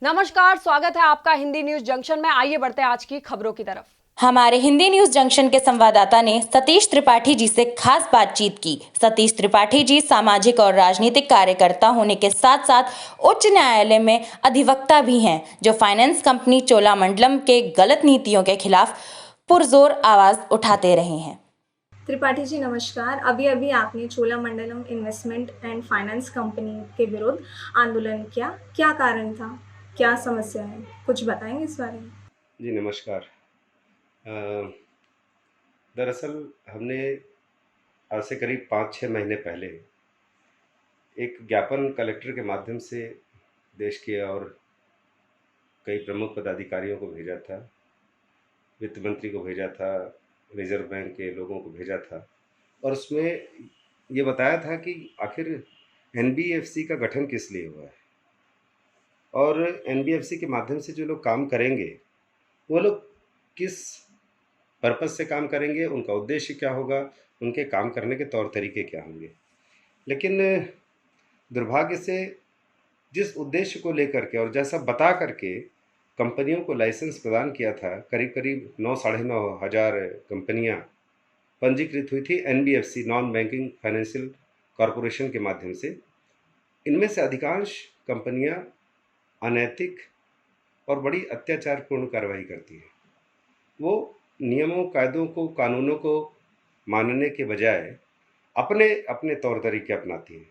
नमस्कार, स्वागत है आपका हिंदी न्यूज जंक्शन में। आइए बढ़ते हैं आज की खबरों की तरफ। हमारे हिंदी न्यूज जंक्शन के संवाददाता ने सतीश त्रिपाठी जी से खास बातचीत की। सतीश त्रिपाठी जी सामाजिक और राजनीतिक कार्यकर्ता होने के साथ साथ उच्च न्यायालय में अधिवक्ता भी हैं, जो फाइनेंस कंपनी चोलामंडलम के गलत नीतियों के खिलाफ पुरजोर आवाज उठाते रहे हैं। त्रिपाठी जी नमस्कार। अभी अभी आपने Cholamandalam investment and finance company के विरुद्ध आंदोलन किया, क्या कारण था, क्या समस्या है, कुछ बताएंगे इस बारे में? जी नमस्कार। दरअसल हमने आज से करीब 5-6 महीने पहले एक ज्ञापन कलेक्टर के माध्यम से देश के और कई प्रमुख पदाधिकारियों को भेजा था, वित्त मंत्री को भेजा था, रिजर्व बैंक के लोगों को भेजा था और उसमें ये बताया था कि आखिर एनबीएफसी का गठन किस लिए हुआ है और एनबीएफसी के माध्यम से जो लोग काम करेंगे वो लोग किस पर्पज़ से काम करेंगे, उनका उद्देश्य क्या होगा, उनके काम करने के तौर तरीके क्या होंगे। लेकिन दुर्भाग्य से जिस उद्देश्य को लेकर के और जैसा बता करके कंपनियों को लाइसेंस प्रदान किया था, करीब करीब 9 साढ़े 9 हज़ार कंपनियां पंजीकृत हुई थी NBFC non banking financial corporation के माध्यम से। इनमें से अधिकांश कंपनियां अनैतिक और बड़ी अत्याचारपूर्ण कार्रवाई करती हैं। वो नियमों, कायदों को, कानूनों को मानने के बजाय अपने अपने तौर तरीके अपनाती हैं।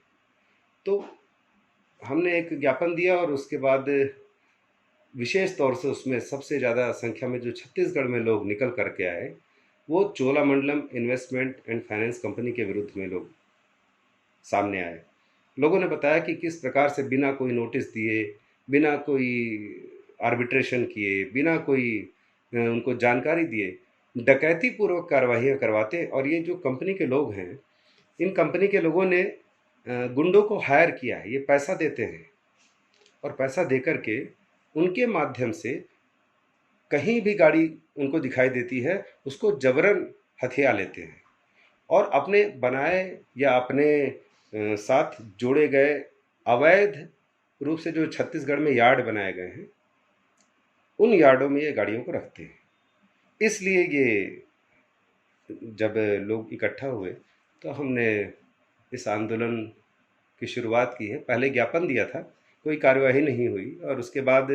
तो हमने एक ज्ञापन दिया और उसके बाद विशेष तौर से उसमें सबसे ज़्यादा संख्या में जो छत्तीसगढ़ में लोग निकल करके आए, वो Cholamandalam investment and finance company के विरुद्ध में लोग सामने आए। लोगों ने बताया कि किस प्रकार से बिना कोई नोटिस दिए, बिना कोई आर्बिट्रेशन किए, बिना कोई उनको जानकारी दिए डकैती पूर्वक कार्रवाइयाँ करवाते हैं। और ये जो कंपनी के लोग हैं, इन कंपनी के लोगों ने गुंडों को हायर किया है, ये पैसा देते हैं और पैसा दे कर के उनके माध्यम से कहीं भी गाड़ी उनको दिखाई देती है, उसको जबरन हथिया लेते हैं और अपने बनाए या अपने साथ जोड़े गए अवैध रूप से जो छत्तीसगढ़ में यार्ड बनाए गए हैं, उन यार्डों में ये गाड़ियों को रखते हैं। इसलिए ये जब लोग इकट्ठा हुए तो हमने इस आंदोलन की शुरुआत की है। पहले ज्ञापन दिया था, कोई कार्यवाही नहीं हुई और उसके बाद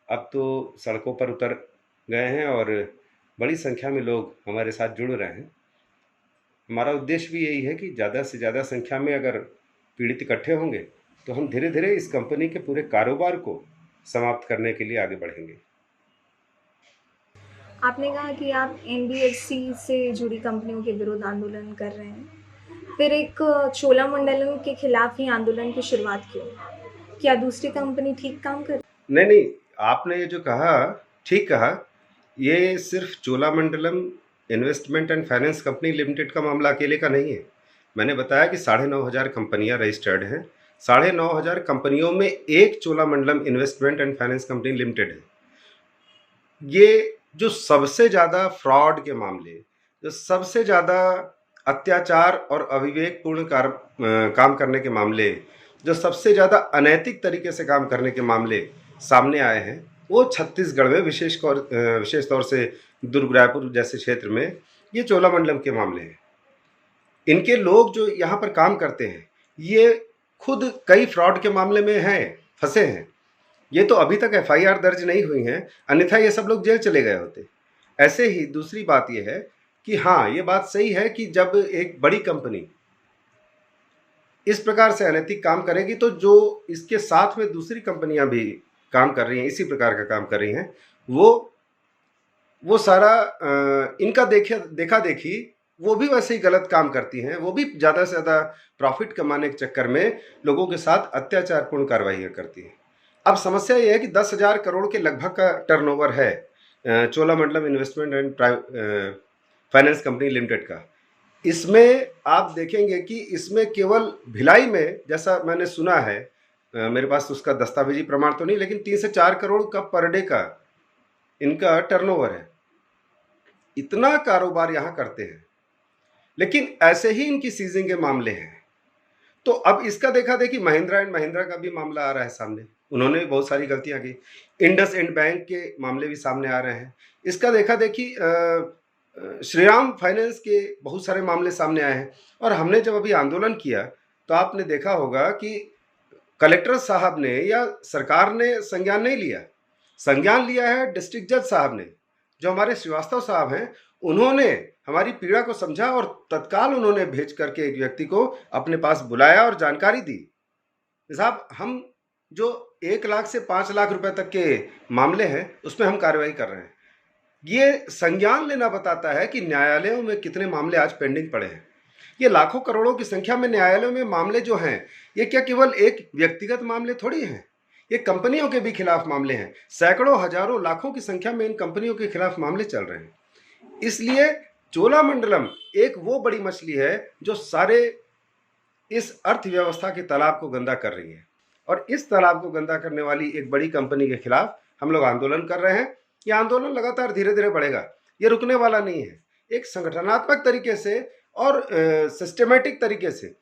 अब तो सड़कों पर उतर गए हैं और बड़ी संख्या में लोग हमारे साथ जुड़ रहे हैं। हमारा उद्देश्य भी यही है कि ज़्यादा से ज़्यादा संख्या में अगर पीड़ित इकट्ठे होंगे तो हम धीरे धीरे इस कंपनी के पूरे कारोबार को समाप्त करने के लिए आगे बढ़ेंगे। आपने कहा कि आप एनबीएफसी से जुड़ी कंपनियों के विरुद्ध आंदोलन कर रहे हैं, फिर एक चोलामंडलम के खिलाफ ही आंदोलन की शुरुआत क्यों? क्या दूसरी कंपनी ठीक काम कर? नहीं नहीं, आपने ये जो कहा ठीक कहा। ये सिर्फ Cholamandalam investment and finance company limited का मामला अकेले का नहीं है। मैंने बताया कि 9,500 कंपनियां रजिस्टर्ड हैं। 9,500 कंपनियों में एक Cholamandalam investment and finance company limited है। ये जो सबसे ज़्यादा फ्रॉड के मामले, जो सबसे ज़्यादा अत्याचार और अविवेकपूर्ण काम करने के मामले, जो सबसे ज़्यादा अनैतिक तरीके से काम करने के मामले सामने आए हैं, वो छत्तीसगढ़ में विशेष तौर से दुर्ग, रायपुर जैसे क्षेत्र में ये चोलामंडलम के मामले हैं। इनके लोग जो यहाँ पर काम करते हैं, ये खुद कई फ्रॉड के मामले में हैं, फंसे हैं। ये तो अभी तक एफआईआर दर्ज नहीं हुई हैं, अन्यथा ये सब लोग जेल चले गए होते। ऐसे ही दूसरी बात ये है कि हाँ, ये बात सही है कि जब एक बड़ी कंपनी इस प्रकार से अनैतिक काम करेगी तो जो इसके साथ में दूसरी कंपनियां भी काम कर रही हैं, इसी प्रकार का काम कर रही हैं, वो सारा इनका देखा देखी वो भी वैसे ही गलत काम करती हैं। वो भी ज़्यादा से ज़्यादा प्रॉफिट कमाने के चक्कर में लोगों के साथ अत्याचारपूर्ण कार्रवाइयाँ करती हैं। अब समस्या ये है कि 10,000 करोड़ के लगभग का टर्नओवर है Cholamandalam investment and finance company limited का। इसमें आप देखेंगे कि इसमें केवल भिलाई में, जैसा मैंने सुना है, मेरे पास उसका दस्तावेजी प्रमाण तो नहीं, लेकिन 3 से 4 करोड़ का पर डे का इनका टर्नओवर है। इतना कारोबार यहाँ करते हैं, लेकिन ऐसे ही इनकी सीजिंग के मामले हैं। तो अब इसका देखा देखी महिंद्रा एंड महिंद्रा का भी मामला आ रहा है सामने, उन्होंने बहुत सारी गलतियां की। इंडस इंड बैंक के मामले भी सामने आ रहे हैं। इसका देखा देखी श्रीराम फाइनेंस के बहुत सारे मामले सामने आए हैं। और हमने जब अभी आंदोलन किया तो आपने देखा होगा कि कलेक्टर साहब ने या सरकार ने संज्ञान नहीं लिया, संज्ञान लिया है डिस्ट्रिक्ट जज साहब ने, जो हमारे श्रीवास्तव साहब हैं। उन्होंने हमारी पीड़ा को समझा और तत्काल उन्होंने भेज करके एक व्यक्ति को अपने पास बुलाया और जानकारी दी। साहब, हम जो 1 लाख से 5 लाख रुपए तक के मामले हैं उसमें हम कार्रवाई कर रहे हैं। ये संज्ञान लेना बताता है कि न्यायालयों में कितने मामले आज पेंडिंग पड़े हैं। ये लाखों करोड़ों की संख्या में न्यायालयों में मामले जो हैं, ये क्या केवल एक व्यक्तिगत मामले थोड़ी हैं, ये कंपनियों के भी खिलाफ मामले हैं। सैकड़ों, हजारों, लाखों की संख्या में इन कंपनियों के खिलाफ मामले चल रहे हैं। इसलिए चोलामंडलम एक वो बड़ी मछली है जो सारे इस अर्थव्यवस्था के तालाब को गंदा कर रही है। और इस तालाब को गंदा करने वाली एक बड़ी कंपनी के खिलाफ हम लोग आंदोलन कर रहे हैं। ये आंदोलन लगातार धीरे धीरे बढ़ेगा, ये रुकने वाला नहीं है। एक संगठनात्मक तरीके से और सिस्टमेटिक तरीके से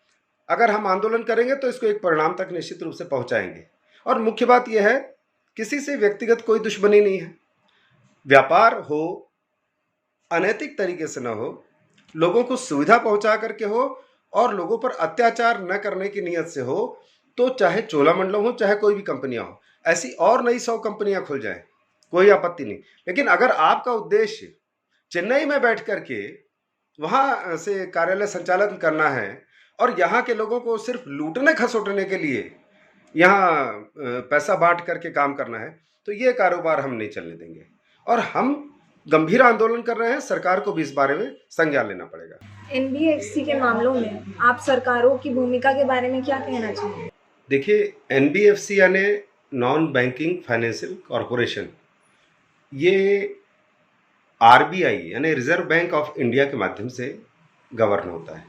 अगर हम आंदोलन करेंगे तो इसको एक परिणाम तक निश्चित रूप से पहुंचाएंगे। और मुख्य बात यह है, किसी से व्यक्तिगत कोई दुश्मनी नहीं है। व्यापार हो, अनैतिक तरीके से न हो, लोगों को सुविधा पहुंचा करके हो और लोगों पर अत्याचार न करने की नीयत से हो, तो चाहे चोलामंडलम हो, चाहे कोई भी कंपनियां हो, ऐसी और नई 100 कंपनियां खुल जाएं, कोई आपत्ति नहीं। लेकिन अगर आपका उद्देश्य चेन्नई में बैठ करके वहां से कार्यालय संचालन करना है और यहाँ के लोगों को सिर्फ लूटने खसोटने के लिए यहाँ पैसा बांट करके काम करना है, तो ये कारोबार हम नहीं चलने देंगे। और हम गंभीर आंदोलन कर रहे हैं, सरकार को भी इस बारे में संज्ञान लेना पड़ेगा। एनबीएफसी के मामलों में आप सरकारों की भूमिका के बारे में क्या कहना चाहिए? देखिए, एनबीएफसी यानी नॉन बैंकिंग फाइनेंशियल कॉरपोरेशन, ये आरबीआई यानी रिजर्व बैंक ऑफ इंडिया के माध्यम से गवर्न होता है।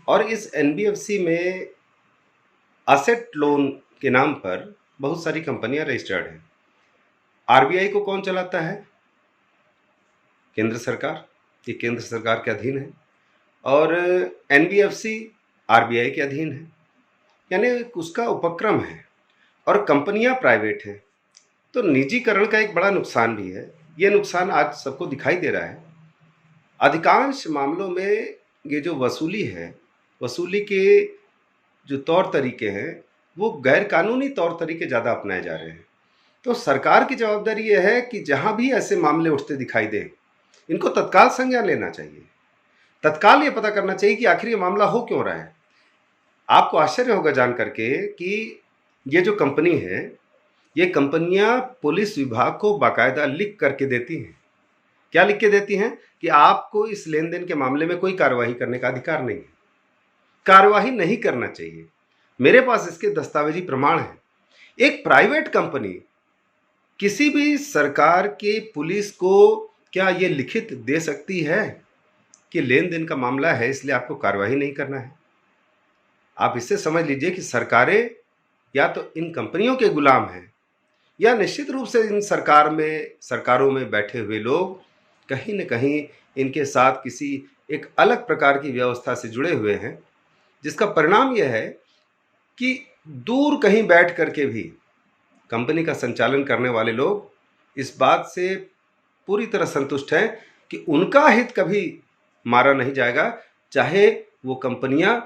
और इस एनबीएफसी में असेट लोन के नाम पर बहुत सारी कंपनियां रजिस्टर्ड हैं। आरबीआई को कौन चलाता है? केंद्र सरकार, ये केंद्र सरकार के अधीन है। और एनबीएफसी आरबीआई के अधीन है, यानी उसका उपक्रम है। और कंपनियां प्राइवेट हैं, तो निजीकरण का एक बड़ा नुकसान भी है। ये नुकसान आज सबको दिखाई दे रहा है। अधिकांश मामलों में ये जो वसूली है, वसूली के जो तौर तरीके हैं, वो गैर कानूनी तौर तरीके ज़्यादा अपनाए जा रहे हैं। तो सरकार की जवाबदारी ये है कि जहाँ भी ऐसे मामले उठते दिखाई दें, इनको तत्काल संज्ञान लेना चाहिए। तत्काल ये पता करना चाहिए कि आखिर ये मामला हो क्यों रहा है। आपको आश्चर्य होगा जान करके कि ये जो कंपनी है, ये कंपनियां पुलिस विभाग को बाकायदा लिख करके देती हैं। क्या लिख के देती हैं? कि आपको इस लेन देन के मामले में कोई कार्रवाई करने का अधिकार नहीं है, कार्रवाई नहीं करना चाहिए। मेरे पास इसके दस्तावेजी प्रमाण हैं। एक प्राइवेट कंपनी किसी भी सरकार के पुलिस को क्या ये लिखित दे सकती है कि लेन देन का मामला है इसलिए आपको कार्रवाई नहीं करना है? आप इससे समझ लीजिए कि सरकारें या तो इन कंपनियों के गुलाम हैं, या निश्चित रूप से इन सरकारों में बैठे हुए लोग कहीं न कहीं इनके साथ किसी एक अलग प्रकार की व्यवस्था से जुड़े हुए हैं, जिसका परिणाम यह है कि दूर कहीं बैठ करके भी कंपनी का संचालन करने वाले लोग इस बात से पूरी तरह संतुष्ट हैं कि उनका हित कभी मारा नहीं जाएगा, चाहे वो कंपनियां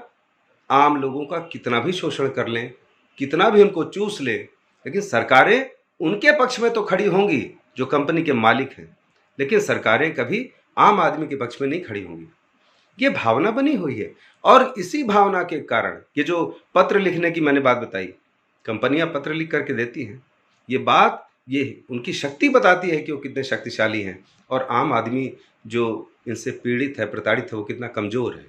आम लोगों का कितना भी शोषण कर लें, कितना भी उनको चूस लें, लेकिन सरकारें उनके पक्ष में तो खड़ी होंगी जो कंपनी के मालिक हैं, लेकिन सरकारें कभी आम आदमी के पक्ष में नहीं खड़ी होंगी। ये भावना बनी हुई है। और इसी भावना के कारण ये जो पत्र लिखने की मैंने बात बताई, कंपनियां पत्र लिख करके देती हैं, ये उनकी शक्ति बताती है कि वो कितने शक्तिशाली हैं और आम आदमी जो इनसे पीड़ित है, प्रताड़ित है, वो कितना कमज़ोर है।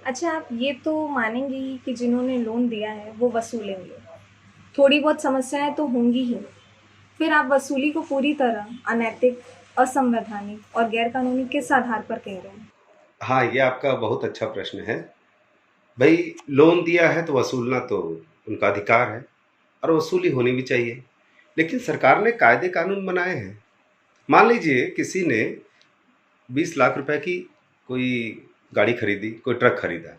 अच्छा, आप ये तो मानेंगे ही कि जिन्होंने लोन दिया है वो वसूलेंगे, थोड़ी बहुत समस्याएं तो होंगी ही, फिर आप वसूली को पूरी तरह अनैतिक, असंवैधानिक और गैरकानूनी किस आधार पर कह रहे हैं? हाँ, ये आपका बहुत अच्छा प्रश्न है। भाई, लोन दिया है तो वसूलना तो उनका अधिकार है और वसूली होनी भी चाहिए, लेकिन सरकार ने कायदे कानून बनाए हैं। मान लीजिए किसी ने 20 लाख रुपए की कोई गाड़ी खरीदी, कोई ट्रक खरीदा,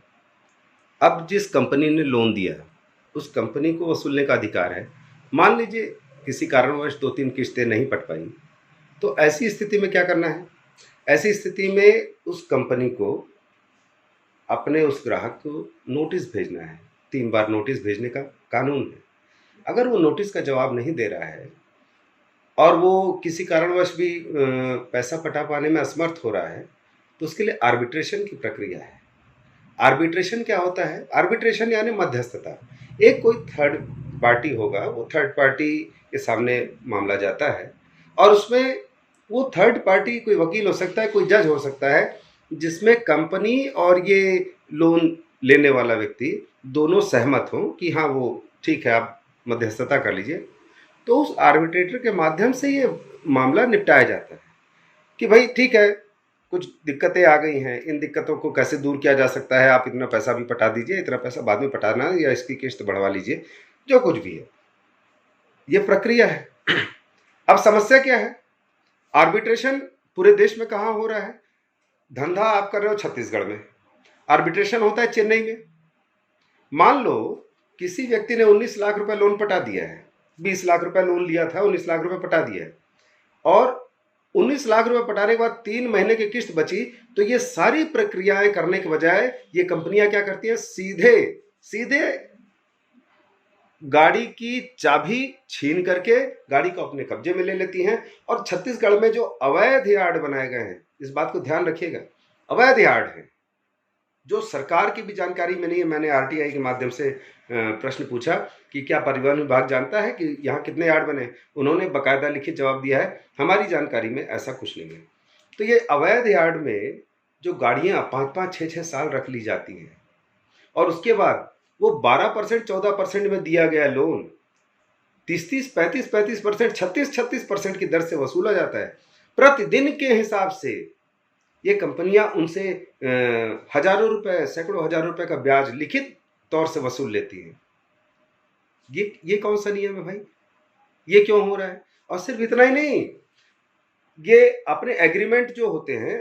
अब जिस कंपनी ने लोन दिया उस कंपनी को वसूलने का अधिकार है। मान लीजिए किसी कारणवश 2-3 किस्तें नहीं पट पाई, तो ऐसी स्थिति में क्या करना है? ऐसी स्थिति में उस कंपनी को अपने उस ग्राहक को नोटिस भेजना है। 3 बार नोटिस भेजने का कानून है। अगर वो नोटिस का जवाब नहीं दे रहा है और वो किसी कारणवश भी पैसा पटा पाने में असमर्थ हो रहा है, तो उसके लिए आर्बिट्रेशन की प्रक्रिया है। आर्बिट्रेशन क्या होता है? आर्बिट्रेशन यानी मध्यस्थता। एक कोई थर्ड पार्टी होगा, वो थर्ड पार्टी के सामने मामला जाता है और उसमें वो थर्ड पार्टी कोई वकील हो सकता है, कोई जज हो सकता है, जिसमें कंपनी और ये लोन लेने वाला व्यक्ति दोनों सहमत हों कि हाँ वो ठीक है, आप मध्यस्थता कर लीजिए। तो उस आर्बिट्रेटर के माध्यम से ये मामला निपटाया जाता है कि भाई ठीक है, कुछ दिक्कतें आ गई हैं, इन दिक्कतों को कैसे दूर किया जा सकता है, आप इतना पैसा भी पटा दीजिए, इतना पैसा बाद में पटाना या इसकी किस्त बढ़वा लीजिए, जो कुछ भी है, ये प्रक्रिया है। अब समस्या क्या है? आर्बिट्रेशन पूरे देश में कहाँ हो रहा है? धंधा आप कर रहे हो छत्तीसगढ़ में, आर्बिट्रेशन होता है चेन्नई में। मान लो किसी व्यक्ति ने 19 लाख रुपए लोन पटा दिया है, 20 लाख रुपए लोन लिया था, 19 लाख रुपए पटा दिया है और 19 लाख रुपए पटाने के बाद 3 महीने की किस्त बची, तो ये सारी प्रक्रियाएं करने के बजाय ये कंपनियां क्या करती हैं? सीधे गाड़ी की चाबी छीन करके गाड़ी को अपने कब्जे में ले लेती हैं। और छत्तीसगढ़ में जो अवैध यार्ड बनाए गए हैं, इस बात को ध्यान रखिएगा, अवैध यार्ड है, जो सरकार की भी जानकारी में नहीं है। मैंने आरटीआई के माध्यम से प्रश्न पूछा कि क्या परिवहन विभाग जानता है कि यहाँ कितने यार्ड बने? उन्होंने बाकायदा लिखित जवाब दिया है, हमारी जानकारी में ऐसा कुछ नहीं है। तो ये अवैध यार्ड में जो गाड़ियाँ 5-5, 6-6 साल रख ली जाती हैं और उसके बाद वो 12%, 14% में दिया गया लोन 30-30, 35-35%, 36-36% की दर से वसूला जाता है। प्रतिदिन के हिसाब से ये कंपनियां उनसे हजारों रुपए, सैकड़ों हजार रुपए का ब्याज लिखित तौर से वसूल लेती हैं। ये कौन सा नियम है भाई? ये क्यों हो रहा है? और सिर्फ इतना ही नहीं, ये अपने एग्रीमेंट जो होते हैं,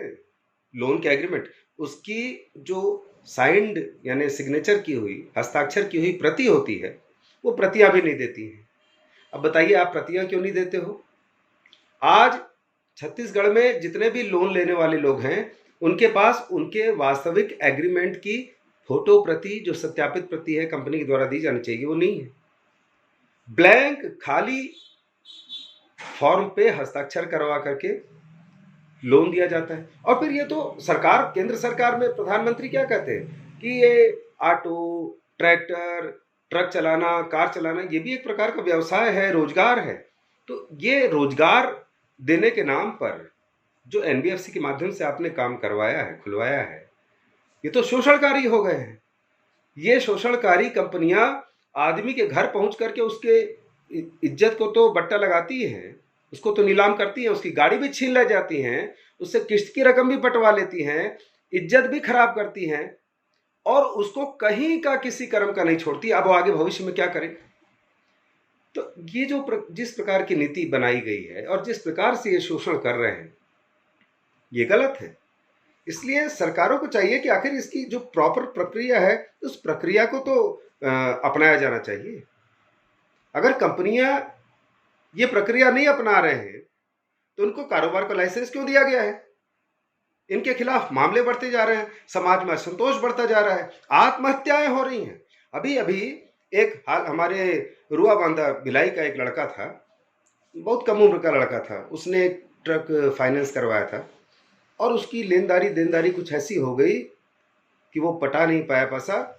लोन के एग्रीमेंट, उसकी जो साइंड यानी सिग्नेचर की हुई, हस्ताक्षर की हुई प्रति होती है, वो प्रतियां भी नहीं देती हैं। अब बताइए आप प्रतियां क्यों नहीं देते हो? आज छत्तीसगढ़ में जितने भी लोन लेने वाले लोग हैं, उनके पास उनके वास्तविक एग्रीमेंट की फोटो प्रति, जो सत्यापित प्रति है कंपनी के द्वारा दी जानी चाहिए, वो नहीं है। ब्लैंक खाली फॉर्म पे हस्ताक्षर करवा करके लोन दिया जाता है। और फिर ये तो सरकार, केंद्र सरकार में प्रधानमंत्री क्या कहते हैं कि ये ऑटो, ट्रैक्टर, ट्रक चलाना, कार चलाना, ये भी एक प्रकार का व्यवसाय है, रोजगार है। तो ये रोजगार देने के नाम पर जो एनबीएफसी के माध्यम से आपने काम करवाया है, खुलवाया है, ये तो शोषणकारी हो गए हैं। ये शोषणकारी कंपनियां आदमी के घर पहुंच करके उसके इज्जत को तो बट्टा लगाती हैं, उसको तो नीलाम करती हैं, उसकी गाड़ी भी छीन ले जाती हैं, उससे किस्त की रकम भी पटवा लेती हैं, इज्जत भी खराब करती हैं और उसको कहीं का किसी कर्म का नहीं छोड़ती। अब आगे भविष्य में क्या करें? तो ये जो जिस प्रकार की नीति बनाई गई है और जिस प्रकार से ये शोषण कर रहे हैं, ये गलत है। इसलिए सरकारों को चाहिए कि आखिर इसकी जो प्रॉपर प्रक्रिया है, उस प्रक्रिया को तो अपनाया जाना चाहिए। अगर कंपनियां ये प्रक्रिया नहीं अपना रहे हैं तो उनको कारोबार का लाइसेंस क्यों दिया गया है? इनके खिलाफ मामले बढ़ते जा रहे हैं, समाज में असंतोष बढ़ता जा रहा है, आत्महत्याएं हो रही हैं। अभी अभी एक हाल हमारे रुआ बांधा भिलाई का एक लड़का था, बहुत कम उम्र का लड़का था, उसने एक ट्रक फाइनेंस करवाया था और उसकी लेनदारी देनदारी कुछ ऐसी हो गई कि वो पटा नहीं पाया पैसा।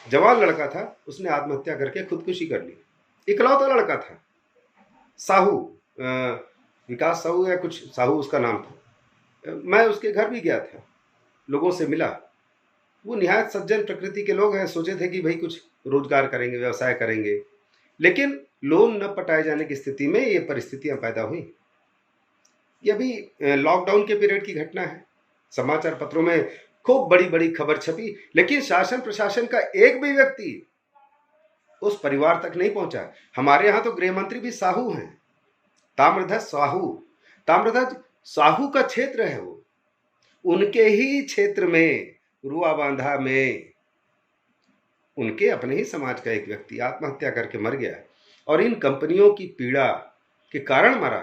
जवान लड़का था, उसने आत्महत्या करके खुदकुशी कर ली। इकलौता लड़का था, साहू, विकास साहू या कुछ साहू उसका नाम था। मैं उसके घर भी गया था, लोगों से मिला, वो निहायत सज्जन प्रकृति के लोग हैं। सोचे थे कि भाई कुछ रोजगार करेंगे, व्यवसाय करेंगे, लेकिन लोन न पटाए जाने की स्थिति में ये परिस्थितियां पैदा हुई। ये अभी लॉकडाउन के पीरियड की घटना है। समाचार पत्रों में खूब बड़ी बड़ी खबर छपी, लेकिन शासन प्रशासन का एक भी व्यक्ति उस परिवार तक नहीं पहुंचा। हमारे यहाँ तो गृह मंत्री भी साहू हैं, ताम्रध्वज साहू। ताम्रध्वज साहू का क्षेत्र है वो, उनके ही क्षेत्र में रुआ बांधा में उनके अपने ही समाज का एक व्यक्ति आत्महत्या करके मर गया और इन कंपनियों की पीड़ा के कारण मरा,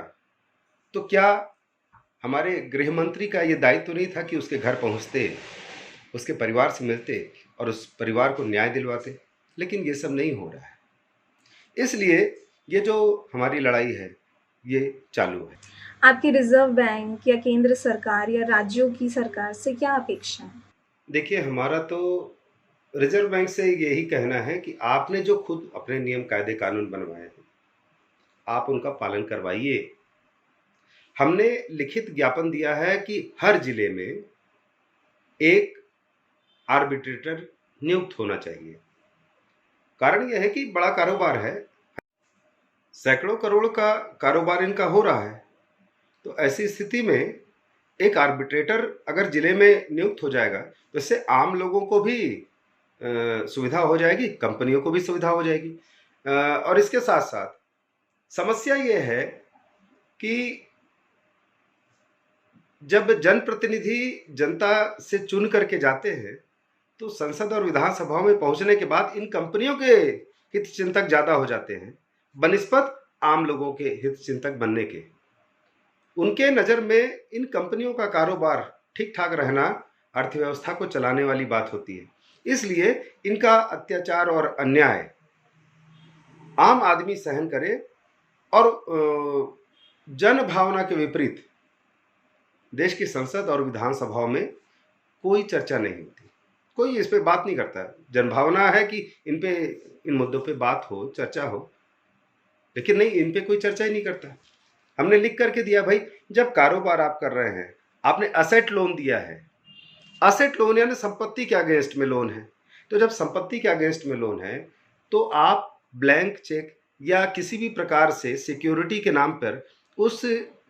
तो क्या हमारे गृह मंत्री का ये दायित्व नहीं था कि उसके घर पहुंचते, उसके परिवार से मिलते और उस परिवार को न्याय दिलवाते? लेकिन ये सब नहीं हो रहा है। इसलिए ये जो हमारी लड़ाई है ये चालू है। आपकी रिजर्व बैंक या केंद्र सरकार या राज्यों की सरकार से क्या अपेक्षा है? देखिए, हमारा तो रिजर्व बैंक से यही कहना है कि आपने जो खुद अपने नियम कायदे कानून बनवाए हैं, आप उनका पालन करवाइए। हमने लिखित ज्ञापन दिया है कि हर जिले में एक आर्बिट्रेटर नियुक्त होना चाहिए। कारण यह है कि बड़ा कारोबार है, सैकड़ों करोड़ का कारोबार इनका हो रहा है, तो ऐसी स्थिति में एक आर्बिट्रेटर अगर जिले में नियुक्त हो जाएगा तो इससे आम लोगों को भी सुविधा हो जाएगी, कंपनियों को भी सुविधा हो जाएगी। और इसके साथ साथ समस्या ये है कि जब जनप्रतिनिधि जनता से चुन करके जाते हैं तो संसद और विधानसभाओं में पहुंचने के बाद इन कंपनियों के हित चिंतक ज़्यादा हो जाते हैं बनिस्बत आम लोगों के हित चिंतक बनने के। उनके नज़र में इन कंपनियों का कारोबार ठीक ठाक रहना अर्थव्यवस्था को चलाने वाली बात होती है, इसलिए इनका अत्याचार और अन्याय आम आदमी सहन करे और जन भावना के विपरीत देश की संसद और विधानसभाओं में कोई चर्चा नहीं होती, कोई इस पे बात नहीं करता। जनभावना है कि इन मुद्दों पे बात हो, चर्चा हो, लेकिन नहीं, इन पे कोई चर्चा ही नहीं करता। हमने लिख करके दिया, भाई जब कारोबार आप कर रहे हैं, आपने असेट लोन दिया है, असेट लोन यानी संपत्ति के अगेंस्ट में लोन है, तो जब संपत्ति के अगेंस्ट में लोन है तो आप ब्लैंक चेक या किसी भी प्रकार से सिक्योरिटी के नाम पर उस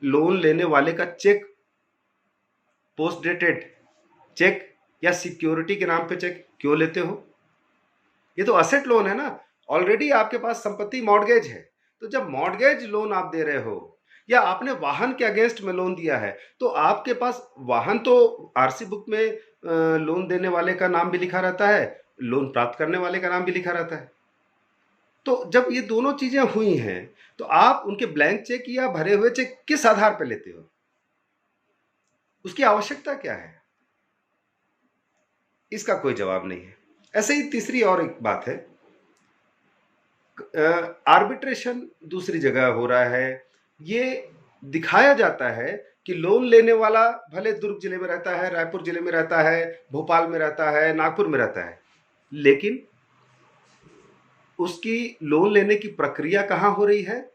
लोन लेने वाले का चेक, पोस्ट डेटेड चेक या सिक्योरिटी के नाम पे चेक क्यों लेते हो? ये तो असेट लोन है ना, ऑलरेडी आपके पास संपत्ति मॉर्गेज है। तो जब मॉर्गेज लोन आप दे रहे हो या आपने वाहन के अगेंस्ट में लोन दिया है तो आपके पास वाहन तो आरसी बुक में लोन देने वाले का नाम भी लिखा रहता है, लोन प्राप्त करने वाले का नाम भी लिखा रहता है। तो जब ये दोनों चीजें हुई हैं तो आप उनके ब्लैंक चेक या भरे हुए चेक किस आधार पर लेते हो? उसकी आवश्यकता क्या है? इसका कोई जवाब नहीं है। ऐसे ही तीसरी और एक बात है, आर्बिट्रेशन दूसरी जगह हो रहा है। ये दिखाया जाता है कि लोन लेने वाला भले दुर्ग जिले में रहता है, रायपुर जिले में रहता है, भोपाल में रहता है, नागपुर में रहता है, लेकिन उसकी लोन लेने की प्रक्रिया कहाँ हो रही है?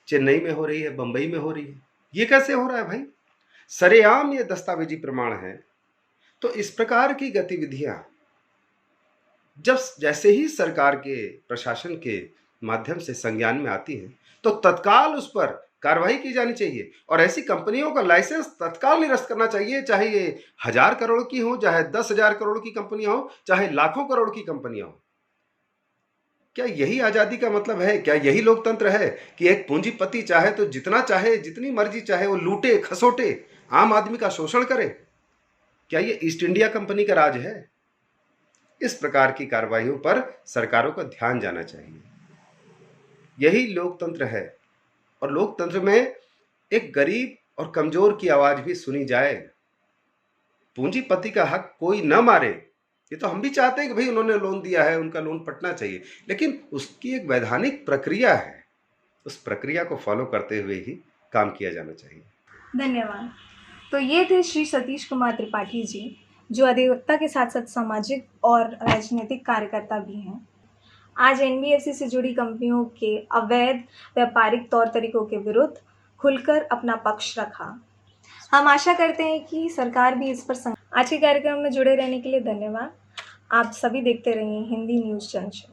चेन्नई में हो रही है, बंबई में हो रही है। ये कैसे हो रहा है भाई? सरेआम ये दस्तावेजी प्रमाण है। तो इस प्रकार की गतिविधियां जब जैसे ही सरकार के प्रशासन के माध्यम से संज्ञान में आती हैं तो तत्काल उस पर कार्रवाई की जानी चाहिए और ऐसी कंपनियों का लाइसेंस तत्काल निरस्त करना चाहिए, चाहे ये 1000 करोड़ की हो, चाहे 10,000 करोड़ की कंपनियां हो, चाहे लाखों करोड़ की कंपनियां हो। क्या यही आज़ादी का मतलब है? क्या यही लोकतंत्र है कि एक पूंजीपति चाहे तो जितना चाहे, जितनी मर्जी चाहे वो लूटे खसोटे, आम आदमी का शोषण करे? क्या ये ईस्ट इंडिया कंपनी का राज है? इस प्रकार की कार्रवाइयों पर सरकारों का ध्यान जाना चाहिए। यही लोकतंत्र है और लोकतंत्र में एक गरीब और कमजोर की आवाज भी सुनी जाए। पूंजीपति का हक कोई न मारे, ये तो हम भी चाहते हैं कि भाई उन्होंने लोन दिया है, उनका लोन पटना चाहिए, लेकिन उसकी एक वैधानिक प्रक्रिया है, उस प्रक्रिया को फॉलो करते हुए ही काम किया जाना चाहिए। धन्यवाद। तो ये थे श्री सतीश कुमार त्रिपाठी जी, जो अधिवक्ता के साथ साथ सामाजिक और राजनीतिक कार्यकर्ता भी हैं। आज एनबीएफसी से जुड़ी कंपनियों के अवैध व्यापारिक तौर तरीकों के विरुद्ध खुलकर अपना पक्ष रखा। हम आशा करते हैं कि सरकार भी इस पर आज के कार्यक्रम में जुड़े रहने के लिए धन्यवाद। आप सभी देखते रहिए हिंदी न्यूज़ जंक्शन।